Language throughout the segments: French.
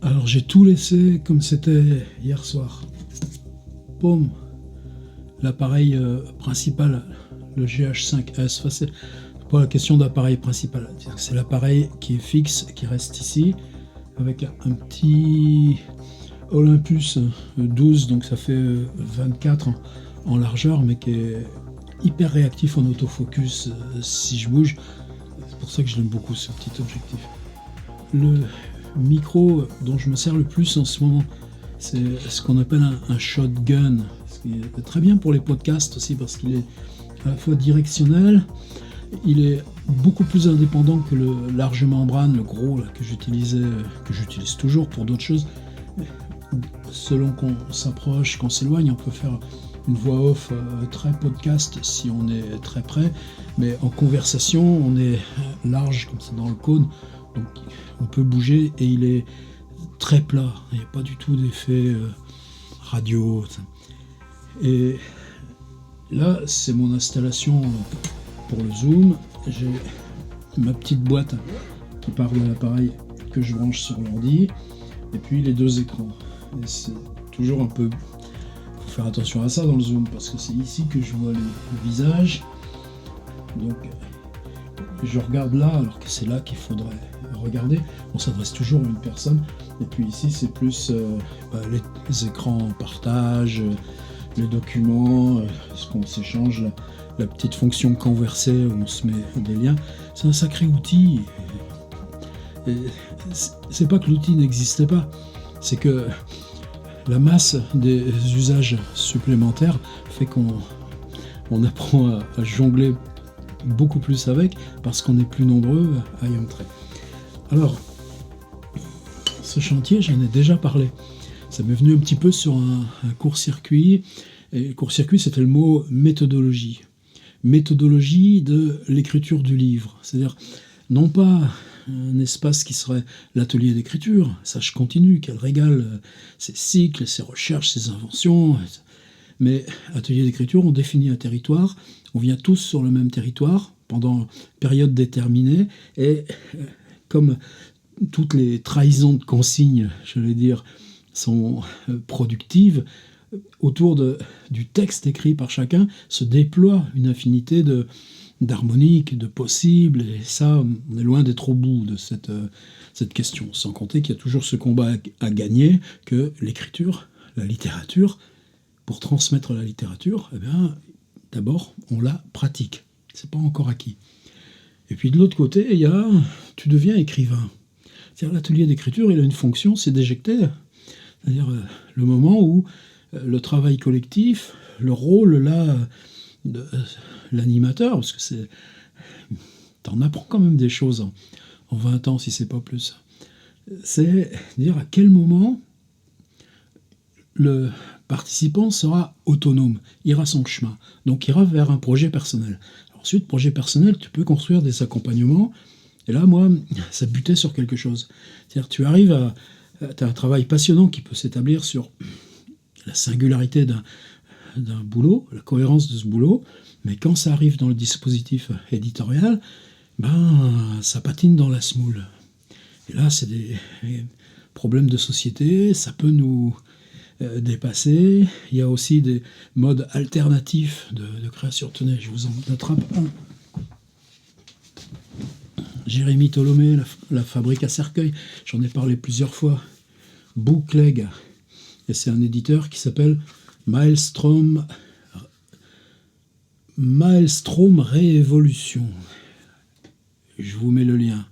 Alors j'ai tout laissé comme c'était hier soir. Paume, l'appareil principal, le GH5S. Enfin, c'est pas la question d'appareil principal. C'est l'appareil qui est fixe, qui reste ici, avec un petit Olympus 12, donc ça fait 24 en largeur, mais qui est hyper réactif en autofocus si je bouge. C'est pour ça que je l'aime beaucoup, ce petit objectif. Le micro dont je me sers le plus en ce moment, c'est ce qu'on appelle un shotgun, ce qui est très bien pour les podcasts aussi, parce qu'il est à la fois directionnel, il est beaucoup plus indépendant que le large membrane, le gros là, que j'utilise toujours pour d'autres choses. Selon qu'on s'approche, qu'on s'éloigne, on peut faire une voix off très podcast si on est très près, mais en conversation, on est large comme ça dans le cône, donc on peut bouger et il est très plat, il n'y a pas du tout d'effet radio. Et là, c'est mon installation pour le zoom. J'ai ma petite boîte qui part de l'appareil que je branche sur l'ordi, et puis les deux écrans. Et c'est toujours un peu... faut faire attention à ça dans le zoom, parce que c'est ici que je vois le visage. Donc je regarde là, alors que c'est là qu'il faudrait regarder. On s'adresse toujours à une personne. Et puis ici, c'est plus les écrans en partage, les documents, ce qu'on s'échange, la petite fonction converser où on se met des liens. C'est un sacré outil. Et c'est pas que l'outil n'existait pas, c'est que la masse des usages supplémentaires fait qu'on apprend à jongler beaucoup plus avec, parce qu'on est plus nombreux à y entrer. Alors, ce chantier, j'en ai déjà parlé. Ça m'est venu un petit peu sur un court-circuit. Et le court-circuit, c'était le mot méthodologie. Méthodologie de l'écriture du livre. C'est-à-dire, non pas un espace qui serait l'atelier d'écriture, ça je continue, qu'elle régale ses cycles, ses recherches, ses inventions, mais atelier d'écriture, on définit un territoire, on vient tous sur le même territoire pendant une période déterminée, et comme toutes les trahisons de consignes, je vais dire, sont productives, autour du texte écrit par chacun se déploie une infinité d'harmoniques, de possibles, et ça, on est loin d'être au bout de cette question, sans compter qu'il y a toujours ce combat à gagner, que l'écriture, la littérature, pour transmettre la littérature, eh bien, d'abord, on la pratique, c'est pas encore acquis. Et puis de l'autre côté, il y a, tu deviens écrivain. C'est-à-dire l'atelier d'écriture, il a une fonction, c'est d'éjecter, c'est-à-dire le moment où le travail collectif, le rôle là de l'animateur, parce que t'en apprends quand même des choses en 20 ans si c'est pas plus, c'est dire à quel moment le participant sera autonome, ira son chemin, donc ira vers un projet personnel. Ensuite, projet personnel, tu peux construire des accompagnements, et là moi ça butait sur quelque chose, c'est-à-dire tu arrives t'as un travail passionnant qui peut s'établir sur la singularité d'un boulot, la cohérence de ce boulot, mais quand ça arrive dans le dispositif éditorial, ça patine dans la semoule. Et là, c'est des problèmes de société, ça peut nous dépasser. Il y a aussi des modes alternatifs de création. Tenez, je vous en attrape un. Jérémy Tholomé, la fabrique à cercueil, j'en ai parlé plusieurs fois. Bookleg, et c'est un éditeur qui s'appelle Maelstrom Réévolution. Je vous mets le lien.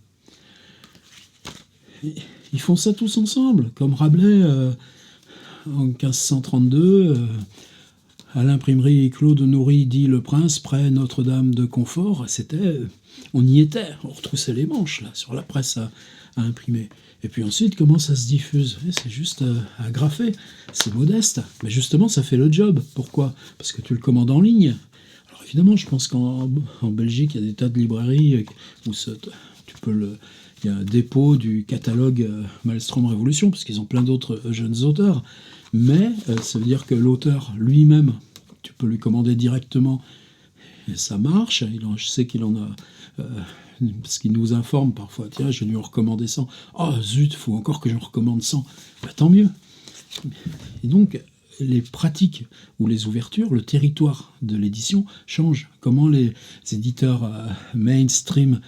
Ils font ça tous ensemble, comme Rabelais en 1532, à l'imprimerie Claude Nourry dit Le Prince, près Notre-Dame de Confort. On y était, on retroussait les manches là, sur la presse à imprimer. Et puis ensuite, comment ça se diffuse ? C'est juste à graffer, c'est modeste, mais justement ça fait le job. Pourquoi ? Parce que tu le commandes en ligne. Alors évidemment, je pense qu'en Belgique, il y a des tas de librairies où il y a un dépôt du catalogue Maelstrom Révolution, parce qu'ils ont plein d'autres jeunes auteurs, mais ça veut dire que l'auteur lui-même, tu peux lui commander directement, et ça marche. Je sais qu'il en a parce qu'ils nous informent parfois. Tiens, je vais lui en recommander 100. Ah zut, il faut encore que j'en recommande 100. Bah, tant mieux. Et donc, les pratiques ou les ouvertures, le territoire de l'édition change. Comment les éditeurs mainstream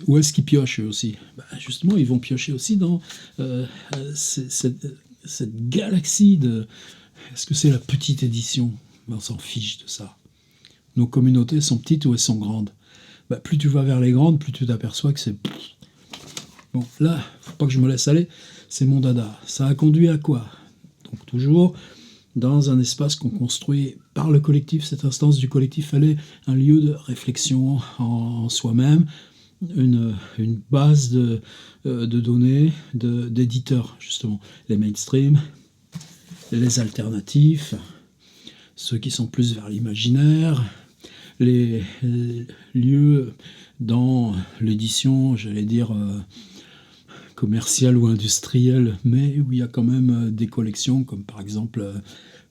où est-ce qu'ils piochent eux aussi? Justement, ils vont piocher aussi dans cette galaxie de... Est-ce que c'est la petite édition? On s'en fiche de ça. Nos communautés sont petites ou elles sont grandes? Plus tu vas vers les grandes, plus tu t'aperçois que c'est... Bon, là, faut pas que je me laisse aller, c'est mon dada. Ça a conduit à quoi? Donc toujours dans un espace qu'on construit par le collectif, cette instance du collectif, elle est un lieu de réflexion en soi-même, une base de données, d'éditeurs, justement. Les mainstream, les alternatifs, ceux qui sont plus vers l'imaginaire, les lieux dans l'édition, j'allais dire, commerciale ou industrielle, mais où il y a quand même des collections, comme par exemple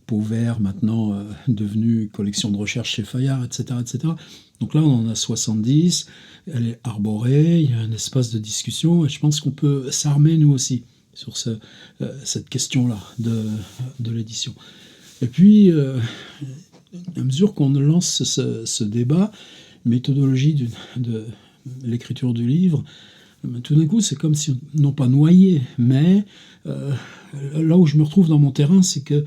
Pauvert, maintenant devenue collection de recherche chez Fayard, etc., etc. Donc là, on en a 70, elle est arborée, il y a un espace de discussion, et je pense qu'on peut s'armer, nous aussi, sur cette question-là de l'édition. Et puis, à mesure qu'on lance ce débat, méthodologie de l'écriture du livre, tout d'un coup, c'est comme si, non pas noyé, mais là où je me retrouve dans mon terrain, c'est que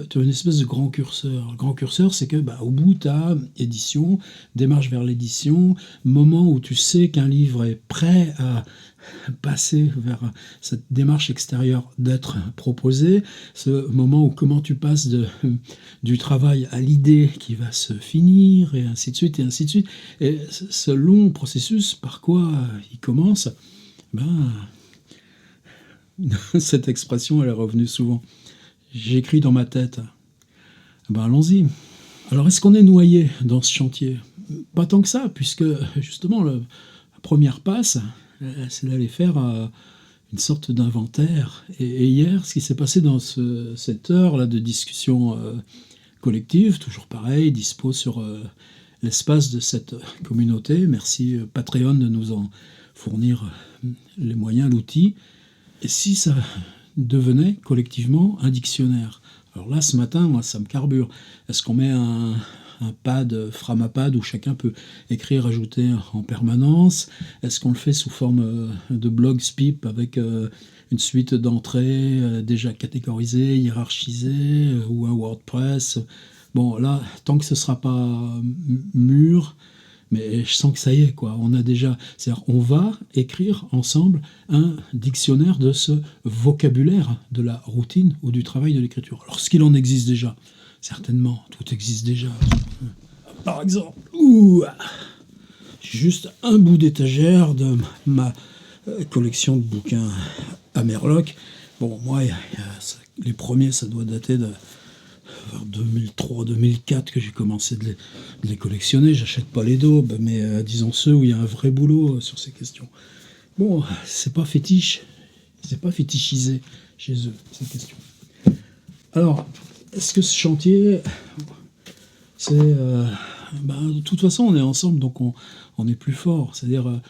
tu as une espèce de grand curseur. Le grand curseur, c'est que au bout, tu as édition, démarche vers l'édition, moment où tu sais qu'un livre est prêt à passer vers cette démarche extérieure d'être proposé, ce moment où comment tu passes du travail à l'idée qui va se finir, et ainsi de suite, et ainsi de suite. Et ce long processus, par quoi il commence? Cette expression, elle est revenue souvent. J'écris dans ma tête. Allons-y. Alors, est-ce qu'on est noyé dans ce chantier? Pas tant que ça, puisque justement, la première passe, c'est d'aller faire une sorte d'inventaire. Et hier, ce qui s'est passé dans cette heure-là de discussion collective, toujours pareil, dispo sur l'espace de cette communauté. Merci Patreon de nous en fournir les moyens, l'outil. Et si ça devenait collectivement un dictionnaire? Alors là, ce matin, moi, ça me carbure. Est-ce qu'on met un pad, Framapad, où chacun peut écrire, ajouter en permanence? Est-ce qu'on le fait sous forme de blog SPIP avec une suite d'entrées déjà catégorisées, hiérarchisées, ou un WordPress? Bon, là, tant que ce ne sera pas mûr, mais je sens que ça y est, quoi. On a déjà... C'est-à-dire, on va écrire ensemble un dictionnaire de ce vocabulaire de la routine ou du travail de l'écriture. Alors, ce qu'il en existe déjà, certainement, tout existe déjà. Par exemple, juste un bout d'étagère de ma collection de bouquins à Merloc. Bon, moi, les premiers, ça doit dater de 2003-2004 que j'ai commencé de les collectionner. J'achète pas les daubes, mais disons ceux où il y a un vrai boulot sur ces questions. Bon, c'est pas fétiche, c'est pas fétichisé chez eux, ces questions. Alors, est-ce que ce chantier, c'est... de toute façon, on est ensemble, donc on est plus fort. C'est-à-dire,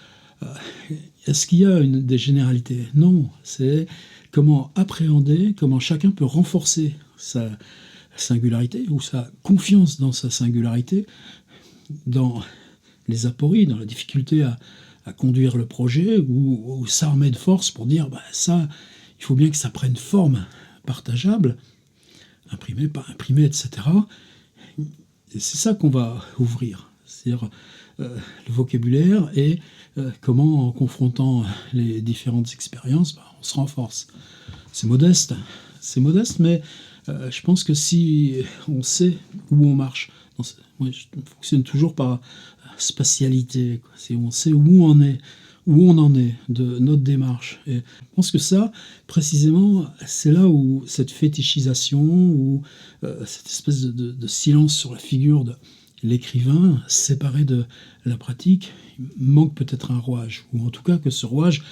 est-ce qu'il y a des généralités? Non, c'est comment appréhender, comment chacun peut renforcer sa singularité ou sa confiance dans sa singularité, dans les apories, dans la difficulté à conduire le projet, ou s'armer de force pour dire ça, il faut bien que ça prenne forme partageable, imprimé, pas imprimé, etc. Et c'est ça qu'on va ouvrir, c'est-à-dire le vocabulaire et comment, en confrontant les différentes expériences, on se renforce. C'est modeste, mais je pense que si on sait où on marche, moi je fonctionne toujours par spatialité, quoi. Si on sait où on en est de notre démarche. Et je pense que ça, précisément, c'est là où cette fétichisation, ou cette espèce de silence sur la figure de l'écrivain, séparé de la pratique, il manque peut-être un rouage, ou en tout cas que ce rouage,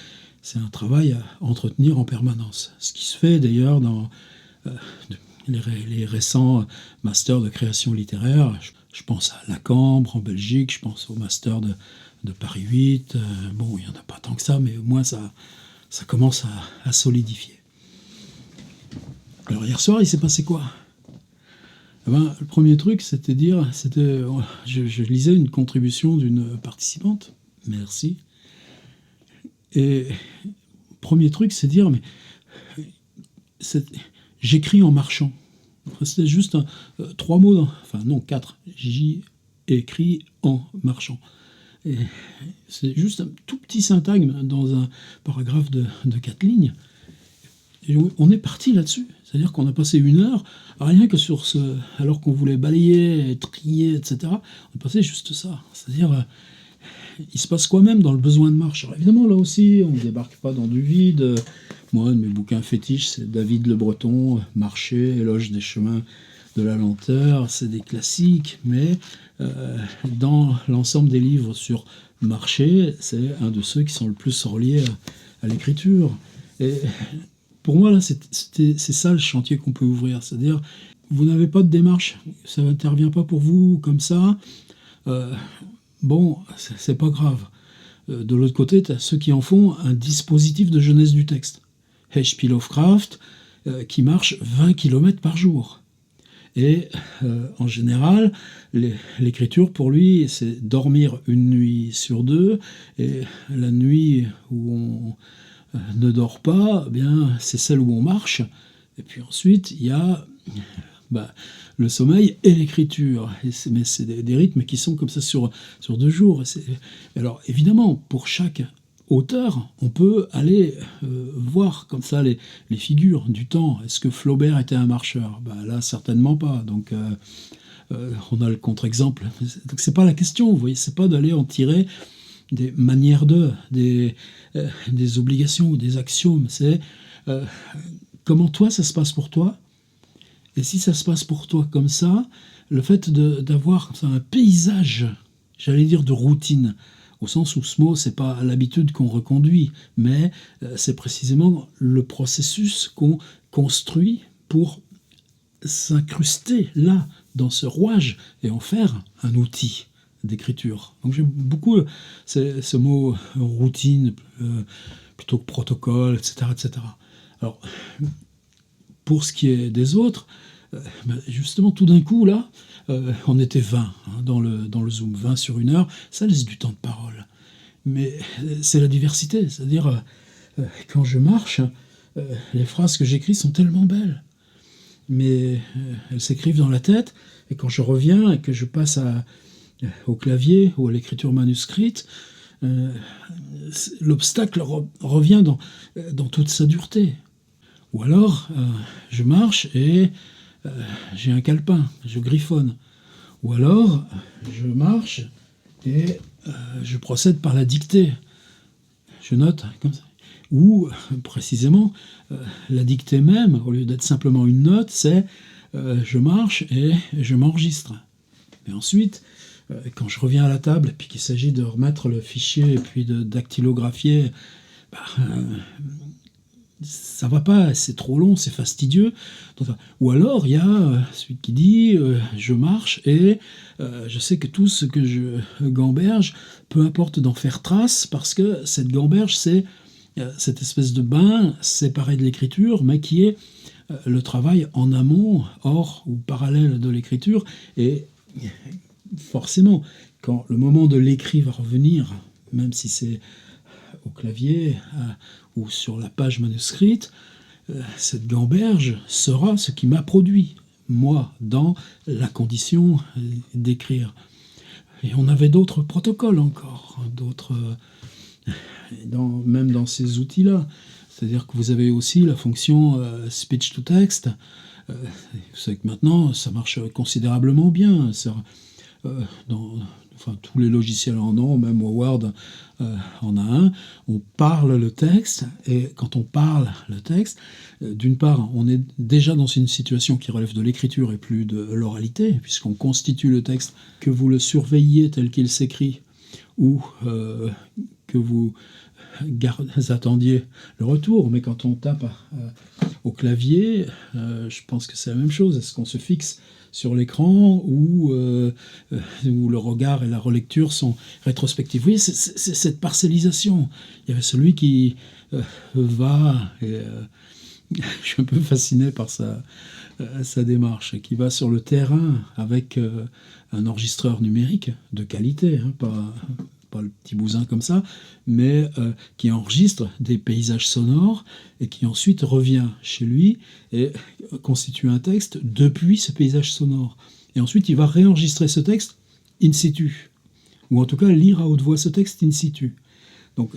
c'est un travail à entretenir en permanence. Ce qui se fait d'ailleurs dans les récents masters de création littéraire. Je pense à la Cambre en Belgique, je pense au Master de Paris 8. Bon, il n'y en a pas tant que ça, mais au moins ça commence à solidifier. Alors hier soir, il s'est passé quoi? Eh ben, le premier truc, je lisais une contribution d'une participante, merci. Et premier truc, c'est dire, mais j'écris en marchant. C'était juste 3 mots, enfin non, 4. J'y écris en marchant. Et c'est juste un tout petit syntagme dans un paragraphe de 4 lignes. Et on est parti là-dessus. C'est-à-dire qu'on a passé 1 heure, rien que sur alors qu'on voulait balayer, trier, etc. On a passé juste ça. C'est-à-dire, il se passe quoi même dans le besoin de marche? Alors évidemment, là aussi, on ne débarque pas dans du vide. Moi, un de mes bouquins fétiches, c'est David Le Breton, Marcher, éloge des chemins de la lenteur. C'est des classiques, mais dans l'ensemble des livres sur marcher, c'est un de ceux qui sont le plus reliés à l'écriture. Et pour moi, là, c'est ça le chantier qu'on peut ouvrir. C'est-à-dire, vous n'avez pas de démarche, ça n'intervient pas pour vous comme ça. Bon, c'est pas grave. De l'autre côté, tu as ceux qui en font un dispositif de jeunesse du texte. H.P. Lovecraft, qui marche 20 km par jour. Et en général, l'écriture, pour lui, c'est dormir 1 nuit sur 2. Et la nuit où on ne dort pas, eh bien, c'est celle où on marche. Et puis ensuite, il y a le sommeil et l'écriture. Mais c'est des rythmes qui sont comme ça sur 2 jours. Alors évidemment, pour chaque auteur, on peut aller voir comme ça les figures du temps. Est-ce que Flaubert était un marcheur? Là, certainement pas. Donc on a le contre-exemple. Donc c'est pas la question, vous voyez, c'est pas d'aller en tirer des manières des obligations ou des axiomes. C'est comment toi, ça se passe pour toi. Et si ça se passe pour toi comme ça, le fait d'avoir un paysage, j'allais dire de routine, au sens où ce mot, c'est pas l'habitude qu'on reconduit, mais c'est précisément le processus qu'on construit pour s'incruster là, dans ce rouage, et en faire un outil d'écriture. Donc j'aime beaucoup ce mot routine, plutôt que protocole, etc., etc. Alors, pour ce qui est des autres, justement, tout d'un coup, là, on était 20 dans le Zoom, 20 sur 1 heure, ça laisse du temps de parole. Mais c'est la diversité, c'est-à-dire, quand je marche, les phrases que j'écris sont tellement belles, mais elles s'écrivent dans la tête, et quand je reviens et que je passe au clavier ou à l'écriture manuscrite, l'obstacle revient dans toute sa dureté. Ou alors, je marche et j'ai un calepin, je griffonne. Ou alors, je marche et je procède par la dictée. Je note comme ça. Ou, précisément, la dictée même, au lieu d'être simplement une note, c'est je marche et je m'enregistre. Et ensuite, quand je reviens à la table, et puis qu'il s'agit de remettre le fichier et puis de dactylographier, ça va pas, c'est trop long, c'est fastidieux. Ou alors, il y a celui qui dit je marche et je sais que tout ce que je gamberge, peu importe d'en faire trace, parce que cette gamberge, c'est cette espèce de bain séparé de l'écriture, mais qui est le travail en amont, hors ou parallèle de l'écriture. Et forcément, quand le moment de l'écrit va revenir, même si c'est au clavier ou sur la page manuscrite, cette gamberge sera ce qui m'a produit, moi, dans la condition d'écrire. Et on avait d'autres protocoles encore, même dans ces outils-là. C'est-à-dire que vous avez aussi la fonction speech to text. Vous savez que maintenant, ça marche considérablement bien. Tous les logiciels en ont, même Word en a un. On parle le texte, et quand on parle le texte, d'une part, on est déjà dans une situation qui relève de l'écriture et plus de l'oralité, puisqu'on constitue le texte, que vous le surveilliez tel qu'il s'écrit, ou que vous attendiez le retour. Mais quand on tape au clavier, je pense que c'est la même chose. Est-ce qu'on se fixe sur l'écran où le regard et la relecture sont rétrospectifs? Oui, c'est cette parcellisation. Il y avait celui qui va, et je suis un peu fasciné par sa démarche, qui va sur le terrain avec un enregistreur numérique de qualité, hein, pas le petit bousin comme ça, mais qui enregistre des paysages sonores et qui ensuite revient chez lui et constitue un texte depuis ce paysage sonore. Et ensuite, il va réenregistrer ce texte in situ, ou en tout cas lire à haute voix ce texte in situ. Donc,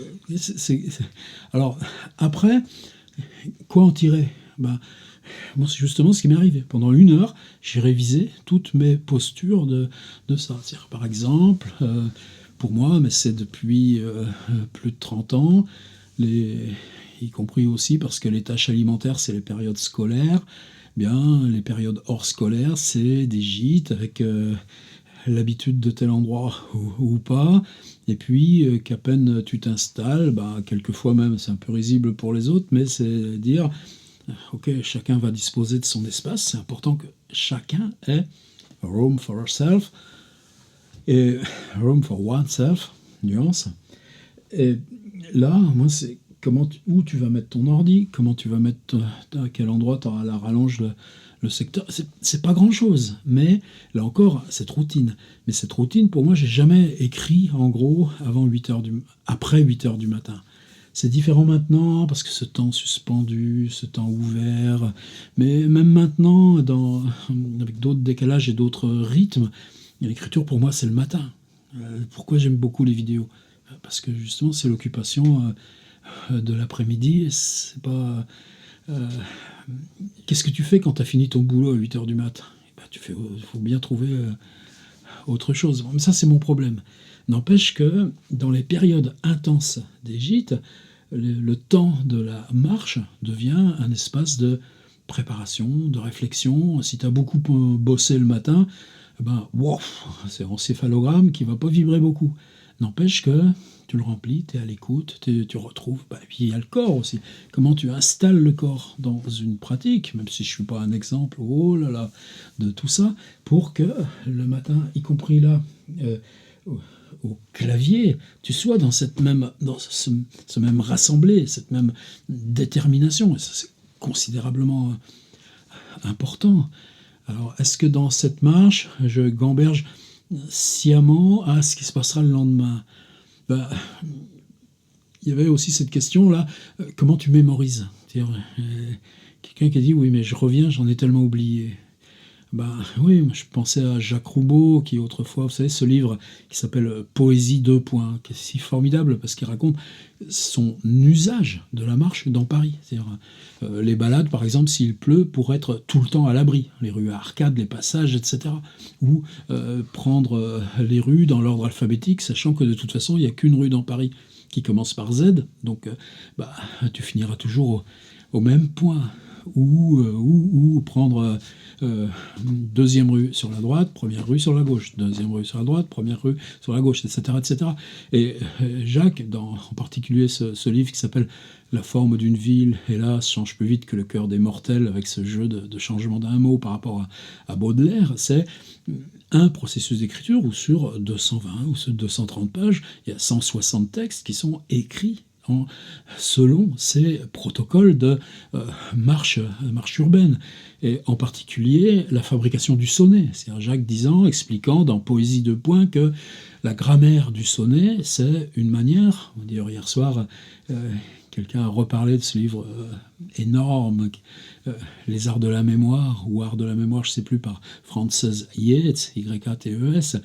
alors, après, quoi en tirer? Moi, c'est justement ce qui m'est arrivé. Pendant 1 heure, j'ai révisé toutes mes postures de ça. C'est-à-dire, par exemple, pour moi, mais c'est depuis plus de 30 ans, y compris aussi parce que les tâches alimentaires, c'est les périodes scolaires, bien, les périodes hors scolaires, c'est des gîtes avec l'habitude de tel endroit ou pas, et puis qu'à peine tu t'installes, quelquefois même, c'est un peu risible pour les autres, mais c'est dire, ok, chacun va disposer de son espace, c'est important que chacun ait a room for herself, et room for oneself, nuance. Et là, moi, c'est où tu vas mettre ton ordi, comment tu vas mettre, à quel endroit tu auras la rallonge, le secteur. C'est pas grand-chose, mais là encore, cette routine. Mais cette routine, pour moi, j'ai jamais écrit, en gros, après 8 heures du matin. C'est différent maintenant, parce que ce temps suspendu, ce temps ouvert, mais même maintenant, avec d'autres décalages et d'autres rythmes, l'écriture, pour moi, c'est le matin. Pourquoi j'aime beaucoup les vidéos? Parce que justement, c'est l'occupation de l'après-midi. C'est pas. Qu'est-ce que tu fais quand tu as fini ton boulot à 8 heures du mat? Il faut bien trouver autre chose. Mais ça, c'est mon problème. N'empêche que dans les périodes intenses des gîtes, le temps de la marche devient un espace de préparation, de réflexion. Si tu as beaucoup bossé le matin, wow, c'est un encéphalogramme qui va pas vibrer beaucoup. N'empêche que tu le remplis, tu es à l'écoute, tu retrouves. Et puis il y a le corps aussi. Comment tu installes le corps dans une pratique, même si je ne suis pas un exemple, oh là là, de tout ça, pour que le matin, y compris là, au clavier, tu sois dans ce même rassemblé, cette même détermination. Et ça, c'est considérablement important. Alors, est-ce que dans cette marche, je gamberge sciemment à ce qui se passera le lendemain? Il y avait aussi cette question-là, comment tu mémorises? C'est-à-dire, quelqu'un qui a dit, oui, mais je reviens, j'en ai tellement oublié. Oui, je pensais à Jacques Roubaud, qui autrefois, vous savez, ce livre qui s'appelle Poésie 2 points, qui est si formidable parce qu'il raconte son usage de la marche dans Paris. C'est-à-dire les balades, par exemple, s'il pleut, pour être tout le temps à l'abri, les rues à arcades, les passages, etc. Ou prendre les rues dans l'ordre alphabétique, sachant que de toute façon, il n'y a qu'une rue dans Paris qui commence par Z, donc tu finiras toujours au même point. Ou prendre deuxième rue sur la droite, première rue sur la gauche, deuxième rue sur la droite, première rue sur la gauche, etc. etc. Et Jacques, en particulier ce livre qui s'appelle La forme d'une ville, hélas, change plus vite que le cœur des mortels, avec ce jeu de changement d'un mot par rapport à Baudelaire, c'est un processus d'écriture où sur 220 ou sur 230 pages, il y a 160 textes qui sont écrits selon ces protocoles de marche urbaine, et en particulier la fabrication du sonnet. C'est Jacques expliquant dans Poésie 2 points que la grammaire du sonnet, c'est une manière, d'ailleurs hier soir, quelqu'un a reparlé de ce livre énorme, Les Arts de la mémoire, ou Arts de la mémoire, je ne sais plus, par Frances Yates, Y-A-T-E-S.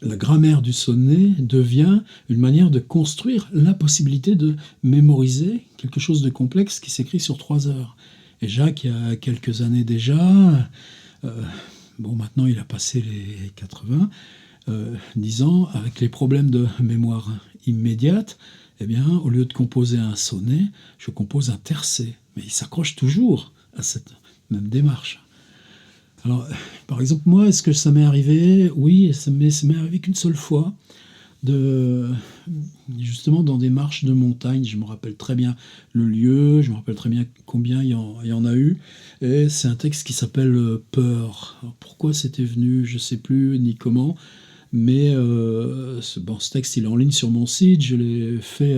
La grammaire du sonnet devient une manière de construire la possibilité de mémoriser quelque chose de complexe qui s'écrit sur 3 heures. Et Jacques, il y a quelques années déjà, maintenant il a passé les 80, disant, avec les problèmes de mémoire immédiate, au lieu de composer un sonnet, je compose un tercet. Mais il s'accroche toujours à cette même démarche. Alors, par exemple, moi, est-ce que ça m'est arrivé? Oui, mais ça m'est arrivé qu'une seule fois. justement dans des marches de montagne. Je me rappelle très bien le lieu, je me rappelle très bien combien il y en a eu. Et c'est un texte qui s'appelle Peur. Alors, pourquoi c'était venu, je ne sais plus, ni comment. Mais ce texte, il est en ligne sur mon site. Je l'ai fait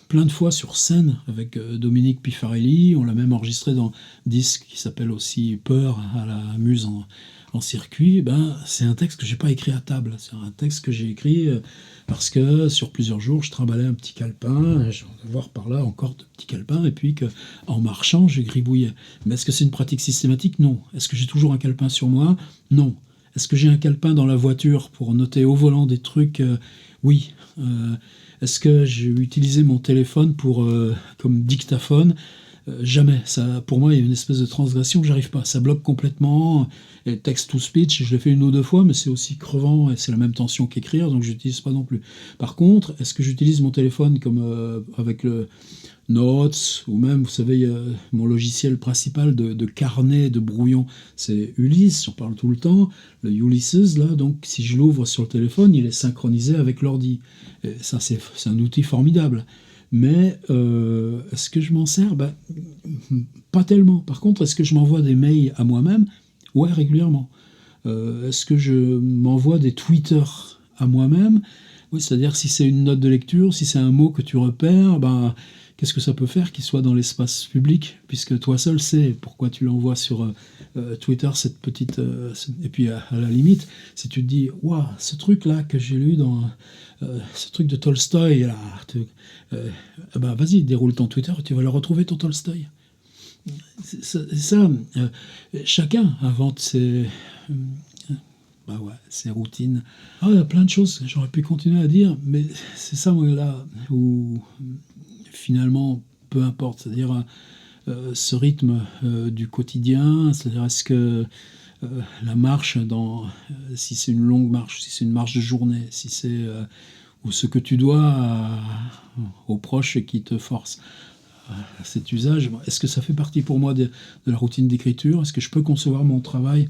plein de fois sur scène avec Dominique Pifarelli. On l'a même enregistré dans un disque qui s'appelle aussi Peur à la Muse en circuit. C'est un texte que j'ai pas écrit à table. C'est un texte que j'ai écrit parce que sur plusieurs jours, je trimballais un petit calepin. Je vais voir par là encore de petits calepins. Et puis en marchant, je gribouillais. Mais est-ce que c'est une pratique systématique? Non. Est-ce que j'ai toujours un calepin sur moi? Non. Est-ce que j'ai un calepin dans la voiture pour noter au volant des trucs? Oui. Est-ce que j'ai utilisé mon téléphone comme dictaphone? Jamais. Ça, pour moi, il y a une espèce de transgression que j'arrive pas. Ça bloque complètement. Et text-to-speech, je l'ai fait une ou deux fois, mais c'est aussi crevant et c'est la même tension qu'écrire, donc je n'utilise pas non plus. Par contre, est-ce que j'utilise mon téléphone comme avec le Notes, ou même, vous savez, mon logiciel principal de carnet, de brouillon, c'est Ulysse, j'en parle tout le temps, le Ulysses, là, donc si je l'ouvre sur le téléphone, il est synchronisé avec l'ordi. Et ça, c'est un outil formidable. Mais est-ce que je m'en sers? Pas tellement. Par contre, est-ce que je m'envoie des mails à moi-même? Ouais, régulièrement. Est-ce que je m'envoie des tweeters à moi-même? Oui, c'est-à-dire si c'est une note de lecture, si c'est un mot que tu repères, qu'est-ce que ça peut faire qu'il soit dans l'espace public, puisque toi seul sais pourquoi tu l'envoies sur Twitter, cette petite... et puis à la limite, si tu te dis, waouh, ce truc-là que j'ai lu dans... ce truc de Tolstoï, là, vas-y, déroule ton Twitter, tu vas le retrouver, ton Tolstoï. Ça, chacun invente ses routines. Il y a plein de choses, j'aurais pu continuer à dire, mais c'est ça, moi, là, où finalement, peu importe, c'est-à-dire ce rythme du quotidien, c'est-à-dire est-ce que la marche, si c'est une longue marche, si c'est une marche de journée, si c'est ou ce que tu dois aux proches qui te forcent à cet usage, est-ce que ça fait partie pour moi de la routine d'écriture? Est-ce que je peux concevoir mon travail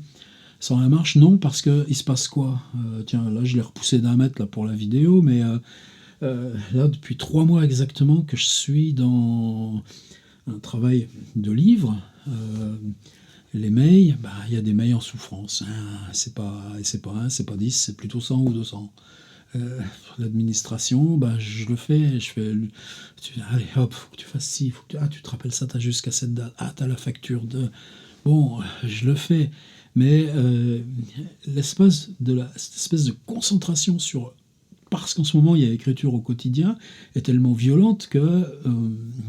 sans la marche? Non, parce qu'il se passe quoi? Tiens, là je l'ai repoussé d'1 mètre là, pour la vidéo, mais là depuis 3 mois exactement que je suis dans un travail de livre. Les mails, il y a des mails en souffrance. C'est pas 1, c'est pas 10, c'est plutôt 100 ou 200. L'administration, je le fais, allez hop, faut que tu fasses ci, tu te rappelles ça, t'as jusqu'à cette date, t'as la facture de... Bon, je le fais, mais cette espèce de concentration parce qu'en ce moment il y a écriture au quotidien, est tellement violente que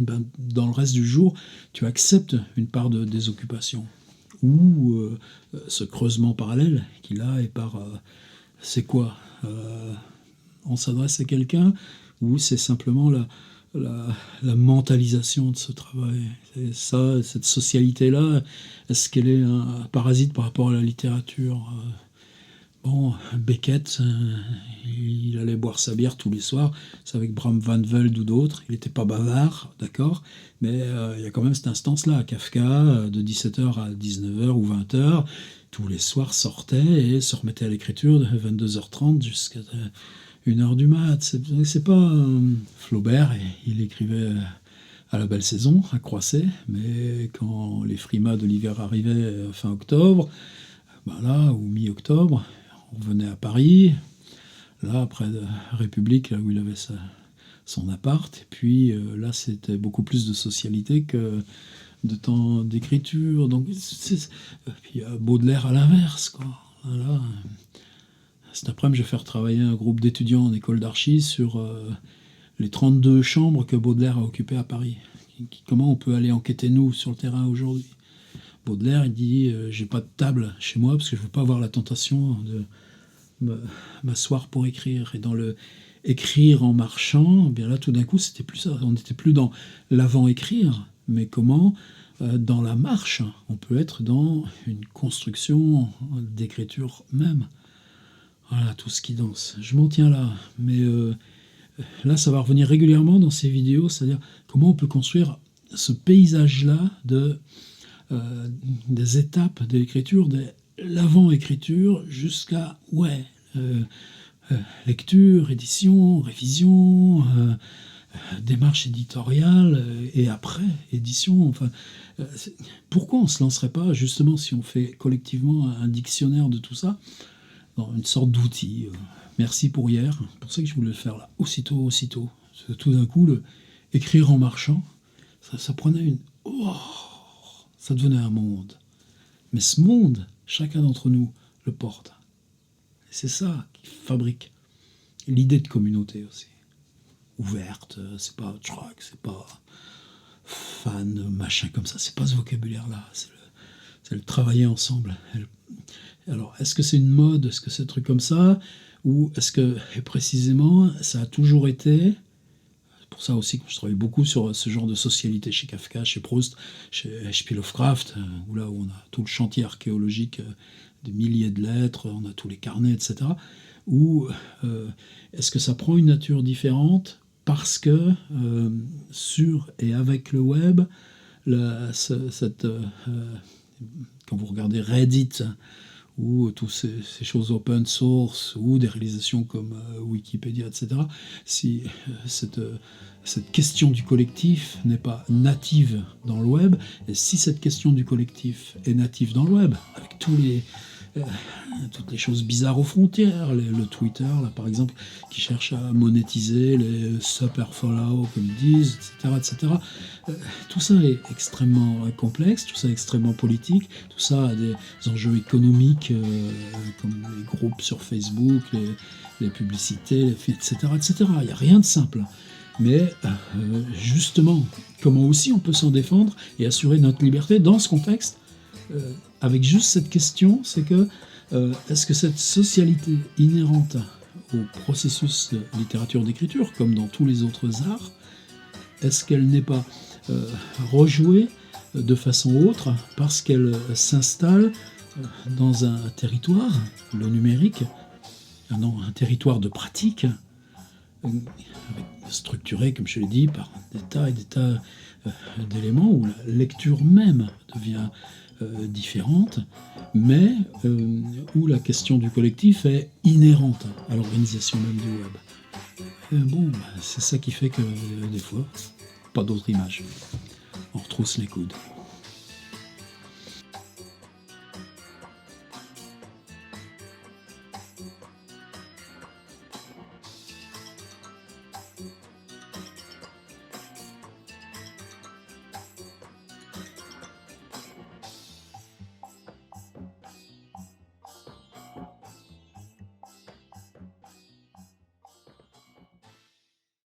dans le reste du jour, tu acceptes une part de désoccupation. Ou ce creusement parallèle qu'il a, et c'est quoi on s'adresse à quelqu'un, ou c'est simplement la mentalisation de ce travail? C'est ça, cette socialité-là, est-ce qu'elle est un parasite par rapport à la littérature? Beckett, il allait boire sa bière tous les soirs, c'est avec Bram Van Velde ou d'autres, il n'était pas bavard, d'accord, mais il y a quand même cette instance-là, Kafka, de 17h à 19h ou 20h, tous les soirs sortait et se remettait à l'écriture de 22h30 jusqu'à 1h du mat. C'est pas Flaubert, il écrivait à la belle saison, à Croisset, mais quand les frimas de l'hiver arrivaient fin octobre, ou mi-octobre, on venait à Paris, là, près de République, là où il avait son appart, et puis là, c'était beaucoup plus de socialité que de temps d'écriture. Donc, puis Baudelaire à l'inverse, quoi. Voilà. Cet après-midi, je vais faire travailler un groupe d'étudiants en école d'archi sur les 32 chambres que Baudelaire a occupées à Paris. Comment on peut aller enquêter, nous, sur le terrain aujourd'hui? Baudelaire, il dit j'ai pas de table chez moi parce que je veux pas avoir la tentation de m'asseoir pour écrire. Et dans le écrire en marchant, bien là, tout d'un coup, c'était plus ça. On n'était plus dans l'avant-écrire, mais comment dans la marche, on peut être dans une construction d'écriture même. Voilà, tout ce qui danse. Je m'en tiens là, mais là, ça va revenir régulièrement dans ces vidéos, c'est-à-dire comment on peut construire ce paysage-là des étapes de l'écriture, de l'avant-écriture jusqu'à lecture, édition, révision, démarche éditoriale, et après, édition. Enfin, pourquoi on ne se lancerait pas, justement, si on fait collectivement un dictionnaire de tout ça, dans une sorte d'outil merci pour hier, c'est pour ça que je voulais le faire là, aussitôt. Tout d'un coup, écrire en marchant, ça prenait une... Oh, ça devenait un monde. Mais ce monde, chacun d'entre nous le porte. Et c'est ça qui fabrique l'idée de communauté aussi. Ouverte, c'est pas track, c'est pas fan, machin comme ça, c'est pas ce vocabulaire-là, c'est le travailler ensemble. Alors, est-ce que c'est une mode, est-ce que c'est un truc comme ça, ou est-ce que, et précisément, ça a toujours été, pour ça aussi que je travaille beaucoup sur ce genre de socialité chez Kafka, chez Proust, chez H.P. Lovecraft, où là où on a tout le chantier archéologique, des milliers de lettres, on a tous les carnets, etc. Ou est-ce que ça prend une nature différente parce que sur et avec le web, quand vous regardez Reddit, ou toutes ces choses open source, ou des réalisations comme Wikipédia, etc., si cette question du collectif n'est pas native dans le web, et si cette question du collectif est native dans le web, avec toutes les choses bizarres aux frontières, le Twitter, là, par exemple, qui cherche à monétiser les super follow, comme ils disent, etc. Tout ça est extrêmement complexe, tout ça est extrêmement politique, tout ça a des enjeux économiques, comme les groupes sur Facebook, les publicités, etc. Il n'y a rien de simple. Mais justement, comment aussi on peut s'en défendre et assurer notre liberté dans ce contexte, avec juste cette question, c'est que est-ce que cette socialité inhérente au processus de littérature d'écriture, comme dans tous les autres arts, est-ce qu'elle n'est pas rejouée de façon autre parce qu'elle s'installe dans un territoire, le numérique, un territoire de pratique, structuré, comme je l'ai dit, par des tas et des tas d'éléments où la lecture même devient différente, mais où la question du collectif est inhérente à l'organisation même du web. C'est ça qui fait que des fois, pas d'autre image. On retrousse les coudes.